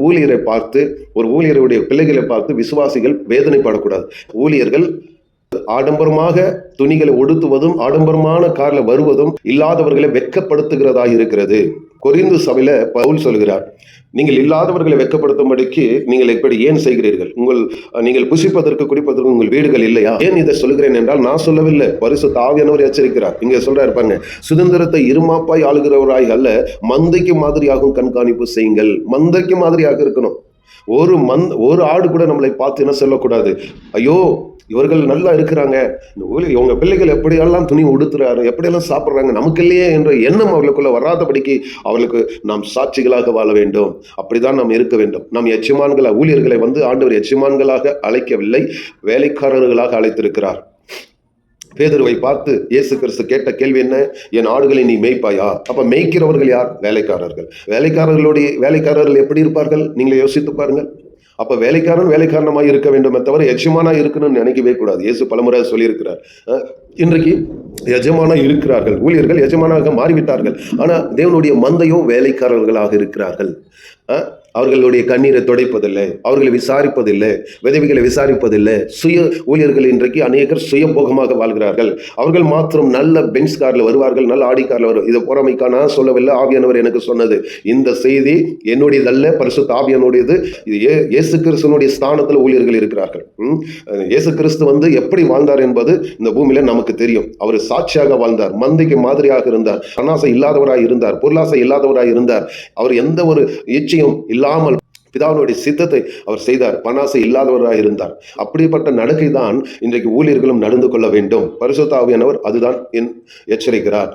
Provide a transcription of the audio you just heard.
ஊழியரை பார்த்து, ஒரு ஊழியருடைய பிள்ளைகளை பார்த்து விசுவாசிகள் வேதனைப்படக்கூடாது. ஊழியர்கள் ஆடம்பரமாக துணிகளை உடுத்துவதும், ஆடம்பரமான கார்ல வருவதும் இல்லாதவர்களை வெட்கப்படுத்துகிறதா இருக்கிறது. கொரிந்து சபையில பவுல் சொல்கிறார், நீங்கள் இல்லாதவர்களை வெட்கப்படுத்தும்படிக்கு நீங்கள் இப்படி ஏன் செய்கிறீர்கள்? நீங்கள் புசிப்பதற்கு குடிப்பதற்கு உங்கள் வீடுகள் இல்லையா? ஏன் இதை சொல்கிறேன் என்றால், நான் சொல்லவில்லை, பரிசுத்த ஆவியானவர் எச்சரிக்கிறார். இங்க சொல்றாரு பாருங்க, சுதந்திரத்தை இருமாப்பாய் ஆளுகிறவராய் அல்ல, மந்தைக்கு மாதிரியாகவும் கண்காணிப்பு செய்யுங்கள். மந்தைக்கு மாதிரியாக இருக்கணும். ஒரு ஆடு கூட நம்மளை பார்த்து என்ன சொல்லக்கூடாது, ஐயோ இவர்கள் நல்லா இருக்கிறாங்க, இவங்க பிள்ளைகள் எப்படியெல்லாம் துணி உடுத்துறாரு, எப்படியெல்லாம் சாப்பிட்றாங்க, நமக்கு இல்லையே என்ற எண்ணம் அவர்களுக்குள்ள வராதபடிக்கு அவர்களுக்கு நாம் சாட்சிகளாக வாழ வேண்டும். அப்படிதான் நாம் இருக்க வேண்டும். நாம் எஜமான்களாக, ஊழியர்களை ஆண்டவர் எஜமான்களாக அழைக்கவில்லை, வேலைக்காரர்களாக அழைத்திருக்கிறார். பேதுருவை பார்த்து இயேசு கிறிஸ்து கேட்ட கேள்வி என்ன? என் ஆடுகளை நீ மேய்ப்பாயா? அப்ப மேய்க்கிறவர்கள் யார்? வேலைக்காரர்கள். வேலைக்காரர்கள் எப்படி இருப்பார்கள்? நீங்களே யோசித்து பாருங்கள். அப்ப வேலைக்காரனமாய் இருக்க வேண்டுமே தவிர எஜமானா இருக்கணும்னு நினைக்கவே கூடாது. இயேசு பலமுறை சொல்லியிருக்கிறார். இன்றைக்கு எஜமானா இருக்கிறார்கள், ஊழியர்கள் எஜமானாக மாறிவிட்டார்கள். ஆனா தேவனுடைய மந்தையோ வேலைக்காரர்களாக இருக்கிறார்கள். அவர்களுடைய கண்ணீரை துடைப்பதில்லை, அவர்களை விசாரிப்பதில்லை, விதவைகளை விசாரிப்பதில்லை. ஊழியர்கள் இன்றைக்கு அநேகர் சுயபோகமாக வாழ்கிறார்கள். அவர்கள் மாத்திரம் நல்ல பென்ஸ் கார்ல வருவார்கள், நல்ல ஆடி கார்ல வருவார். இதை பொறாமைக்கா நான் சொல்லவில்லை, ஆவியானவர் எனக்கு சொன்னது. இந்த செய்தி என்னுடையதல்ல, பரிசுத்த ஆவியானுடையது. இது இயேசு கிறிஸ்துவனுடைய ஸ்தானத்தில் ஊழியர்கள் இருக்கிறார்கள். இயேசு கிறிஸ்து எப்படி வாழ்ந்தார் என்பது இந்த பூமியில நமக்கு தெரியும். அவர் சாட்சியாக வாழ்ந்தார், மந்தைக்கு மாதிரியாக இருந்தார், அனாசை இல்லாதவராய் இருந்தார், பொருளாசை இல்லாதவராய் இருந்தார். அவர் எந்த ஒரு இச்சையும் இல்லாமல் பிதாவினுடைய சித்தத்தை அவர் செய்தார், பணாசை இல்லாதவராக இருந்தார். அப்படிப்பட்ட நடக்கை தான் இன்றைக்கு ஊழியர்களும் நடந்து கொள்ள வேண்டும். பரிசுத்த ஆவியானவர் அதுதான் எச்சரிக்கிறார்.